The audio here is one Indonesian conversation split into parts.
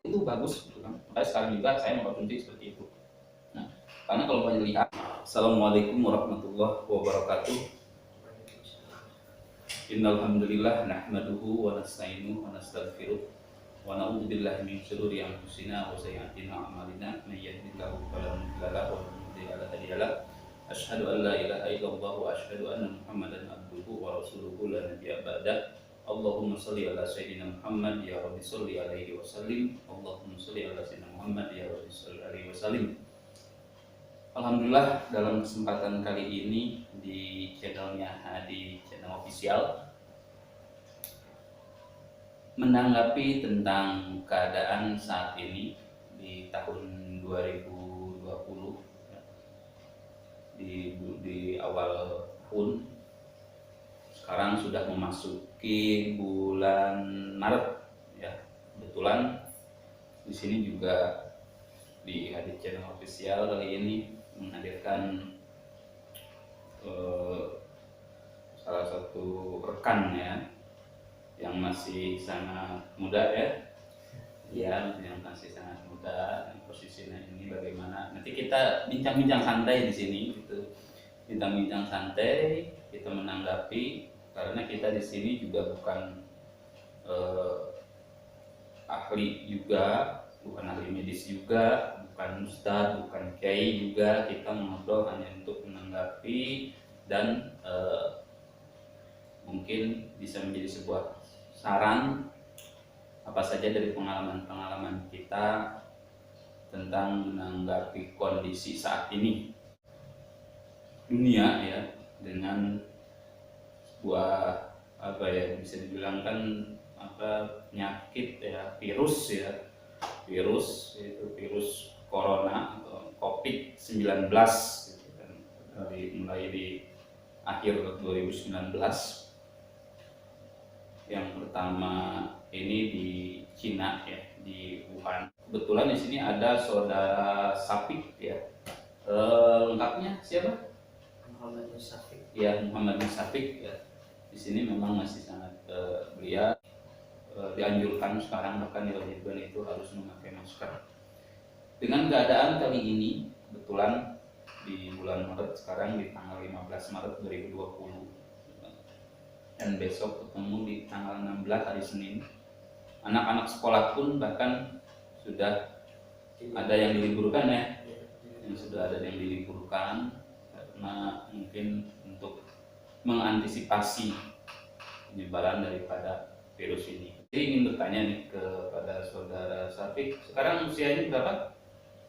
itu bagus gitu kan. Makanya sekarang juga saya mengkonsumsi seperti itu. Nah, karena kalau banyak lihat, Assalamualaikum warahmatullahi wabarakatuh. Innal hamdalillah nahmaduhu wa nasta'inuhu wa nastaghfiruh wa na'udzu billahi min syururi anfusina wa sayyi'ati a'malina may yahdihillahu fala mudilla lahu wa may yudlil fala hadiya lahu. Asyhadu an la ilaha illallah wa asyhadu anna Muhammadan abduhu wa rasuluhu la nabiyya ba'da. Allahumma sholli ala sayyidina Muhammad ya rabbi sholli alaihi wasallim. Allahumma sholli ala sayyidina Muhammad ya rabbi sholli alaihi wasallim. Alhamdulillah, dalam kesempatan kali ini di channelnya Hadi Channel Official menanggapi tentang keadaan saat ini di tahun 2020, di awal tahun. Sekarang sudah memasuki bulan Maret ya. Kebetulan di sini juga di Hadi Channel Official kali ini menghadirkan salah satu rekan ya yang masih sangat muda ya, yang masih sangat muda. Posisinya ini bagaimana? Nanti kita bincang-bincang santai di sini gitu, bincang-bincang santai, kita menanggapi karena kita di sini juga bukan ahli juga, bukan ahli medis juga, bukan ustadz, bukan kiai juga. Kita ngobrol hanya untuk menanggapi dan mungkin bisa menjadi sebuah saran apa saja dari pengalaman-pengalaman kita tentang menanggapi kondisi saat ini dunia ya, dengan sebuah apa ya, bisa dibilang kan penyakit ya, virus ya, virus itu virus corona atau COVID-19 gitu kan. Mulai di akhir 2019, yang pertama ini di Cina ya, di Wuhan. Kebetulan di sini ada saudara Sapik ya. Lengkapnya siapa? Muhammad Musafik. Ya, Muhammad Musafik ya. Di sini memang masih sangat belia. Dianjurkan sekarang bahkan diwajibkan itu harus memakai masker. Dengan keadaan kali ini, kebetulan di bulan Maret sekarang, di tanggal 15 Maret 2020, dan besok ketemu di tanggal 16 hari Senin. Anak-anak sekolah pun bahkan sudah ada yang diliburkan ya, yang sudah ada yang diliburkan karena mungkin untuk mengantisipasi penyebaran daripada virus ini. Jadi ingin bertanya nih kepada saudara Safik, sekarang usianya berapa?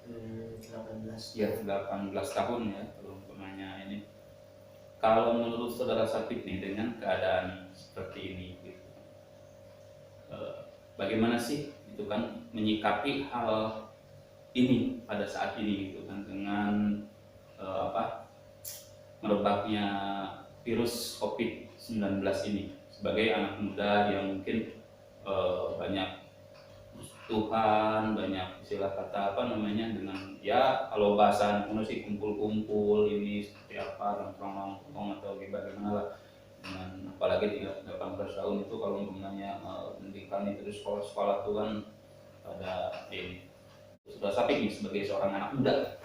18. Ya, 18 tahun ya, belum pernahnya ini. Kalau menurut saudara Safik nih, dengan keadaan seperti ini gitu, bagaimana sih itu kan menyikapi hal ini pada saat ini gitu kan, dengan merebaknya virus COVID-19 ini, sebagai anak muda yang mungkin banyak Tuhan, banyak istilah kata dengan ya kalau bahasa kuno sih kumpul-kumpul ini seperti apa, nongkrong atau bagaimana lah, dengan apalagi di 18 tahun itu kalau umpamanya pendidikan itu di sekolah tuh kan pada ini. Sudah Sapik nih sebagai seorang anak muda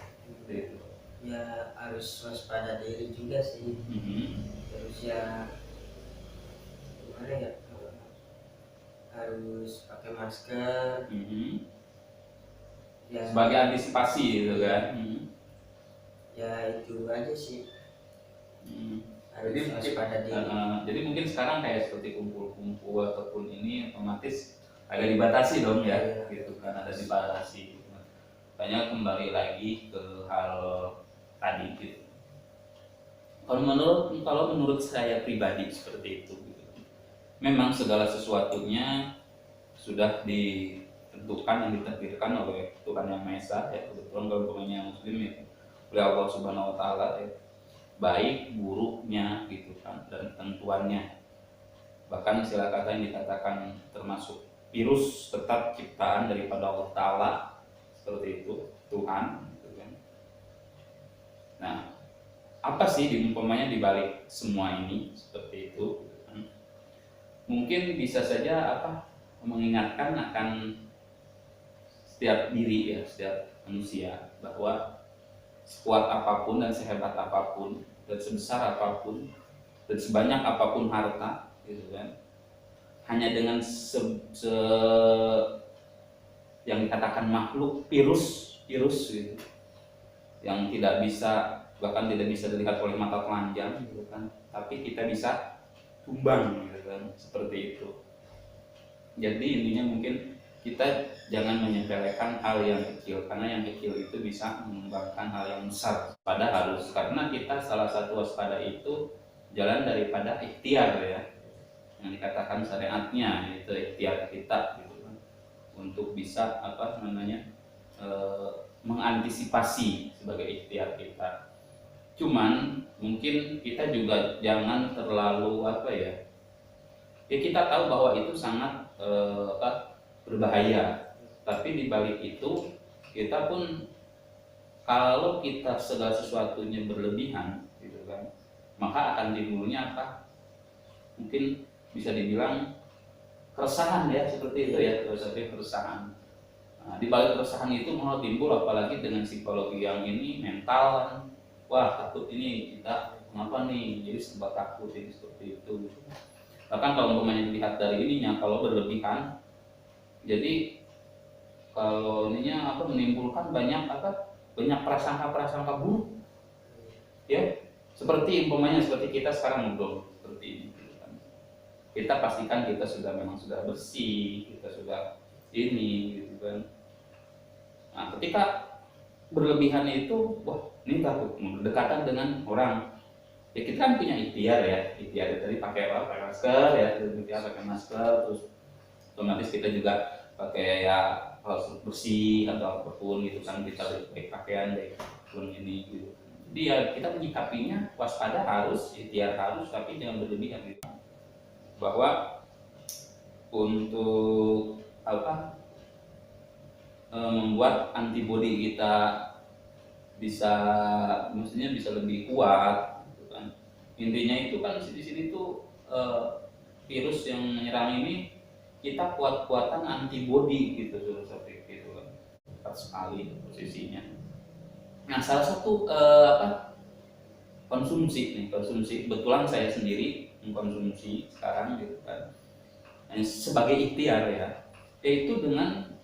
gitu. Ya harus waspada diri juga sih. Terus ya gimana ya, harus pakai masker. Ya, sebagai antisipasi gitu kan. Ya itu aja sih. Harus Jadi waspada diri. Jadi mungkin sekarang kayak seperti kumpul-kumpul ataupun ini otomatis agak dibatasi dong ya, gitu kan, ada dibatasi. Makanya kembali lagi ke hal tadi gitu. Kalau menurut saya pribadi seperti itu gitu. Memang segala sesuatunya sudah ditentukan dan ditakdirkan oleh Tuhan Yang Maha Esa ya. Kebetulan kalau pemainnya Muslim ya, oleh Allah Subhanahu Wa Taala ya, baik buruknya gitu kan, dan tentuannya. Bahkan istilah kata yang dikatakan termasuk virus tetap ciptaan daripada Allah Taala, seperti itu, Tuhan gitu kan. Nah, apa sih umpamanya dibalik semua ini seperti itu gitu kan? Mungkin bisa saja mengingatkan akan setiap diri ya, setiap manusia, bahwa sekuat apapun dan sehebat apapun dan sebesar apapun dan sebanyak apapun harta gitu kan, hanya dengan yang dikatakan makhluk virus gitu, yang tidak bisa, bahkan tidak bisa dilihat oleh mata telanjang gitu kan, tapi kita bisa tumbang gitu kan, seperti itu. Jadi intinya mungkin kita jangan menyepelekan hal yang kecil, karena yang kecil itu bisa mengembangkan hal yang besar. Pada harus, karena kita salah satu waspada itu jalan daripada ikhtiar ya, yang dikatakan syariatnya, yaitu ikhtiar kita gitu kan, untuk bisa mengantisipasi sebagai ikhtiar kita. Cuman mungkin kita juga jangan terlalu ya kita tahu bahwa itu sangat berbahaya, tapi di balik itu kita pun, kalau kita segala sesuatunya berlebihan gitu kan, maka akan timbulnya mungkin bisa dibilang keresahan ya, seperti itu ya, keresahan. Nah, di balik keresahan itu malah timbul, apalagi dengan psikologi yang ini mental kan, wah takut ini kita kenapa nih, jadi serba takut ini, seperti itu. Bahkan kalau umpamanya dilihat dari ininya, kalau berlebihan, jadi kalau ininya menimbulkan banyak prasangka buruk ya, seperti umpamanya seperti kita sekarang ngobrol seperti ini gitu kan. Kita pastikan kita memang sudah bersih, kita sudah ini gitu kan. Nah, ketika berlebihan itu, wah ini takut berdekatan dengan orang. Ya kita kan punya ikhtiar ya, ikhtiar tadi pakai masker ya, pakai masker, terus otomatis kita juga pakai ya harus bersih atau apapun gitu kan, kita baik pakaian baik pun ini gitu. Jadi ya kita menyikapinya waspada harus, ikhtiar harus, tapi jangan berlebihan gitu. Bahwa untuk membuat antibodi kita bisa lebih kuat. Intinya itu kan di sini tuh virus yang menyerang ini, kita kuat-kuatan antibodi gitu, seperti itu kan, tepat sekali posisinya. Nah, salah satu konsumsi kebetulan saya sendiri mengkonsumsi sekarang gitu kan, sebagai ikhtiar ya, yaitu dengan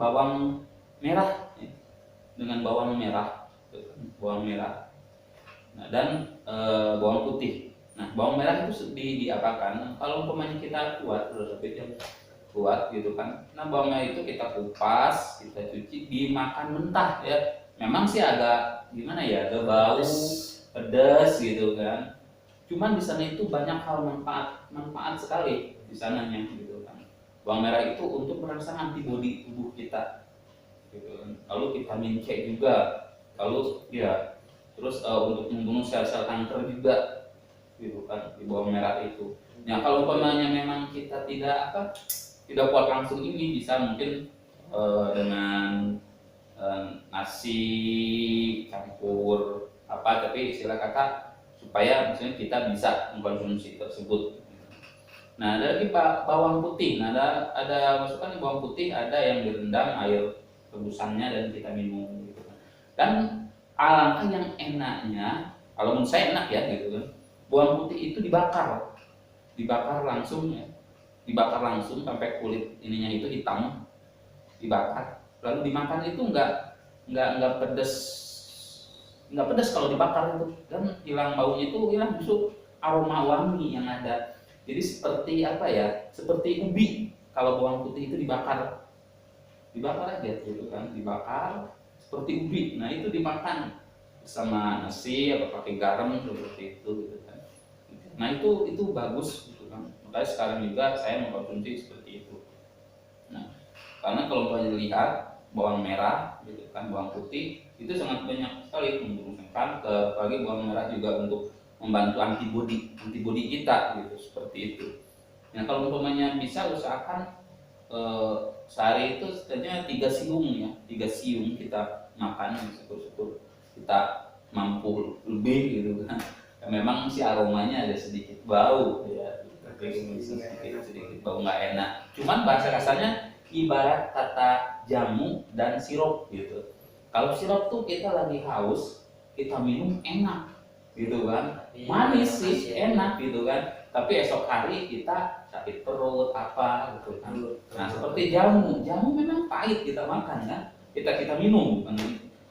bawang merah ya. Dengan bawang merah nah, dan bawang putih. Nah, bawang merah itu diapakan? Kalau umpamanya kita kuat gitu kan. Nah, bawang merah itu kita kupas, kita cuci, dimakan mentah ya. Memang sih agak gimana ya, agak bau, pedas gitu kan. Cuman di sana itu banyak hal manfaat sekali di sananya gitu kan. Bawang merah itu untuk merangsang antibodi tubuh kita gitu kan. Lalu vitamin C juga. Lalu ya terus untuk membunuh sel-sel kanker juga gitu kan di bawang merah itu. Nah, kalau umpamanya memang kita tidak kuat langsung ini, bisa mungkin dengan nasi campur tapi istilah kata supaya misalnya kita bisa mengkonsumsi tersebut. Nah, dari bawang putih, nah ada masukan bawang putih, ada yang direndam air rebusannya dan kita minum gitu kan. Dan alangkah yang enaknya, kalau menurut saya enak ya gitu kan, bawang putih itu dibakar langsung ya, dibakar langsung sampai kulit ininya itu hitam, dibakar lalu dimakan. Itu nggak pedas kalau dibakar itu, dan hilang baunya, itu hilang justru aroma wangi yang ada. Jadi seperti seperti ubi kalau bawang putih itu dibakar aja gitu kan, dibakar seperti ubi. Nah, itu dimakan sama nasi atau pakai garam seperti itu gitu kan. Nah, itu bagus gitu kan. Makanya sekarang juga saya mengkonsumsi seperti itu. Nah, karena kalau kalian lihat bawang merah gitu kan, bawang putih itu sangat banyak sekali membunuh kanker, apalagi bawang merah juga untuk membantu antibodi kita gitu, seperti itu. Nah, kalau umpamanya bisa usahakan sehari itu setidaknya 3 siung kita makan, syukur-syukur kita mampu lebih gitu kan. Memang si aromanya ada sedikit bau ya, sedikit bau nggak enak. Cuman bahasa kasarnya ibarat kata jamu dan sirup gitu. Kalau sirup tuh kita lagi haus, kita minum enak gitu kan, manis sih enak gitu kan, tapi esok hari kita sakit perut apa gitu kan. Nah seperti jamu memang pahit kita makan kan, kita minum bukan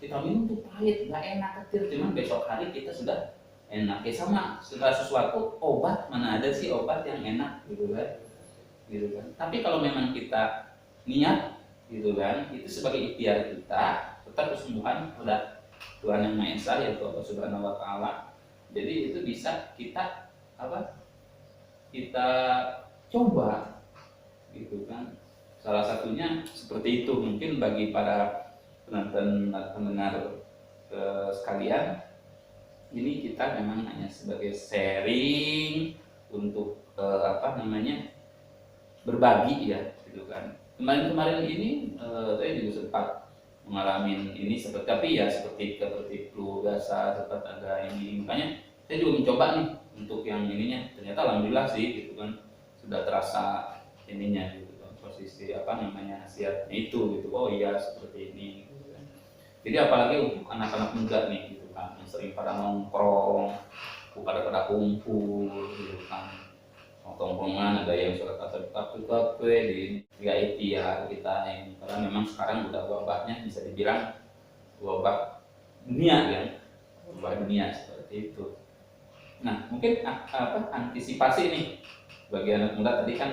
kita minum tuh pahit, nggak enak ketir, cuman besok hari kita sudah enak. Ya sama segala sesuatu, obat mana ada sih obat yang enak gitu kan. Tapi kalau memang kita niat gitu kan, itu sebagai ikhtiar kita, tetap kesembuhan pada Tuhan Yang Maha Esa yaitu Allah Subhanahu Wa Taala. Jadi itu bisa kita kita coba gitu kan. Salah satunya seperti itu. Mungkin bagi para pendengar sekalian, ini kita memang hanya sebagai sharing untuk berbagi ya gitu kan. Kemarin ini saya juga sempat mengalami ini tapi ya seperti flu biasa, sempat ada ini, makanya saya juga mencoba nih untuk yang ininya, ternyata alhamdulillah sih gitu kan, sudah terasa ininya gitu kan, posisi khasiatnya itu gitu. Oh iya seperti ini gitu kan. Jadi apalagi untuk anak-anak muda nih gitu kan, yang sering pada nongkrong, pada kumpul gitu kan, tongkrongan, ada yang suka kafe di IT ya kita ini, karena memang sekarang udah wabahnya bisa dibilang wabah dunia kan, wabah dunia seperti itu. Nah mungkin antisipasi nih bagi anak muda, tadi kan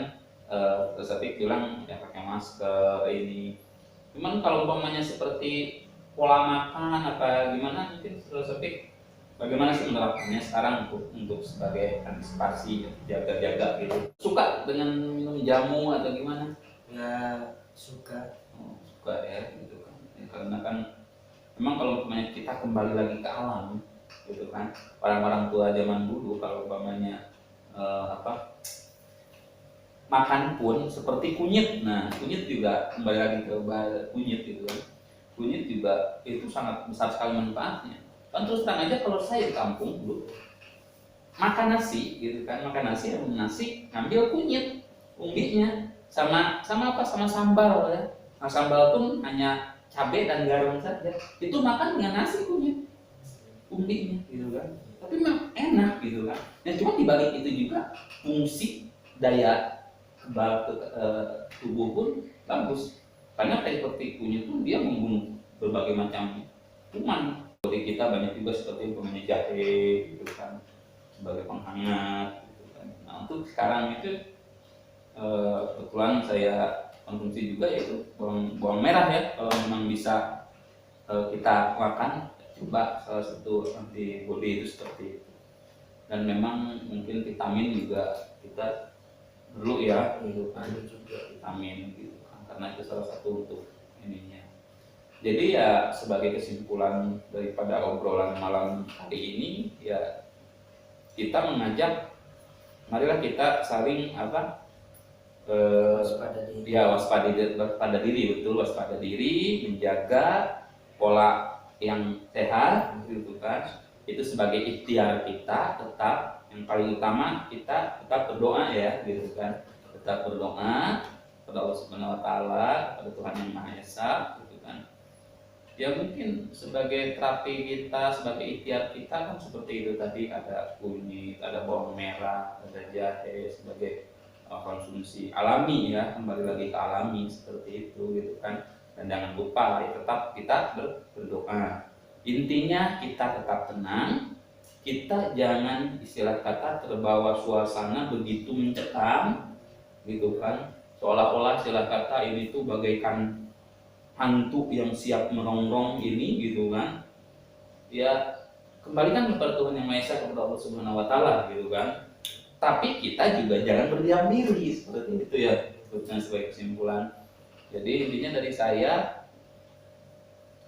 Tapi bilang ya pakai masker ini, cuman kalau umpamanya seperti pola makan apa gimana, mungkin Tapi bagaimana sih menerapkannya sekarang untuk sebagai antisipasi, jaga-jaga gitu? Suka dengan minum jamu atau gimana? Ya suka. Suka ya gitu kan. Ya, karena kan memang kalau umpamanya kita kembali lagi ke alam gitu kan. Orang-orang tua zaman dulu kalau umpamanya makan pun seperti kunyit. Nah, kunyit juga kembali lagi ke kunyit gitu kan. Kunyit juga itu sangat besar sekali manfaatnya. Kan terus terang aja kalau saya di kampung dulu makan nasi gitu kan, nasi ngambil kunyit umbinya sama sambal ya. Nah, sambal pun hanya cabai dan garam saja, itu makan dengan nasi kunyit umbinya gitu kan, tapi memang enak gitu kan. Nah cuma dibalik itu juga fungsi daya kebal tubuh pun bagus, karena kayak seperti kunyit pun dia membunuh berbagai macam kuman. Seperti kita banyak juga seperti umpamanya jahe gitu kan, sebagai penghangat gitu kan. Nah untuk sekarang itu kebetulan saya konsumsi juga yaitu bawang merah ya, kalau memang bisa kita makan, coba salah satu antibody itu seperti itu. Dan memang mungkin vitamin juga kita perlu ya gitu kan, vitamin gitu kan, karena itu salah satu untuk ininya. Jadi ya sebagai kesimpulan daripada obrolan malam hari ini ya, kita mengajak marilah kita saling waspada diri, betul, waspada diri, menjaga pola yang sehat gitu kan. Itu sebagai ikhtiar kita, tetap yang paling utama kita tetap berdoa ya gitu kan, tetap berdoa kepada Allah Subhanahu Wa Taala, kepada Tuhan Yang Maha Esa gitu kan. Ya mungkin sebagai terapi kita, sebagai ikhtiar kita kan seperti itu tadi, ada kunyit, ada bawang merah, ada jahe sebagai konsumsi alami ya, kembali lagi ke alami seperti itu gitu kan. Dan jangan lupa ya, tetap kita berdoa. Intinya kita tetap tenang, kita jangan istilah kata terbawa suasana begitu mencekam gitu kan, seolah-olah istilah kata ini tuh bagaikan hantu yang siap merongrong ini gitu kan. Ya kembalikan kepada Tuhan Yang Maha Esa, kepada Allah Subhanahu Wa Taala gitu kan. Tapi kita juga jangan berdiam diri seperti itu ya, sebetulnya sebagai kesimpulan. Jadi intinya dari saya,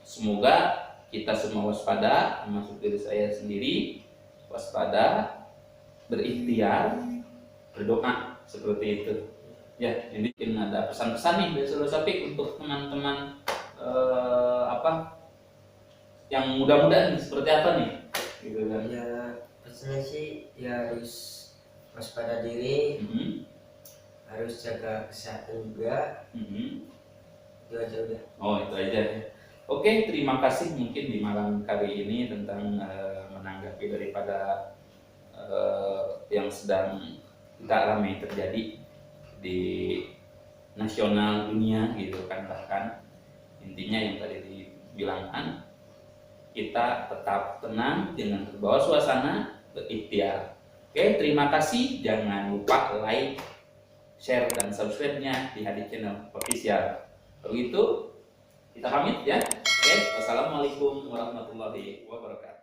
semoga kita semua waspada, termasuk diri saya sendiri, waspada, berikhtiar, berdoa seperti itu. Ya, jadi mungkin ada pesan-pesan nih dari Saudara untuk teman-teman yang mudah-mudahan seperti apa nih? Gitu kan. Ya pesannya sih ya harus waspada diri, harus jaga kesehatan juga, Itu aja udah. Oh, itu aja. Oke, terima kasih mungkin di malam kali ini tentang menanggapi daripada yang sedang tidak ramai terjadi di nasional dunia gitu kan. Bahkan intinya yang tadi dibilangkan, kita tetap tenang, jangan terbawa suasana, berikhtiar. Oke, terima kasih. Jangan lupa like, share, dan subscribe-nya di Hadi Channel Official. Kalau gitu, kita pamit ya. Oke, wassalamualaikum warahmatullahi wabarakatuh.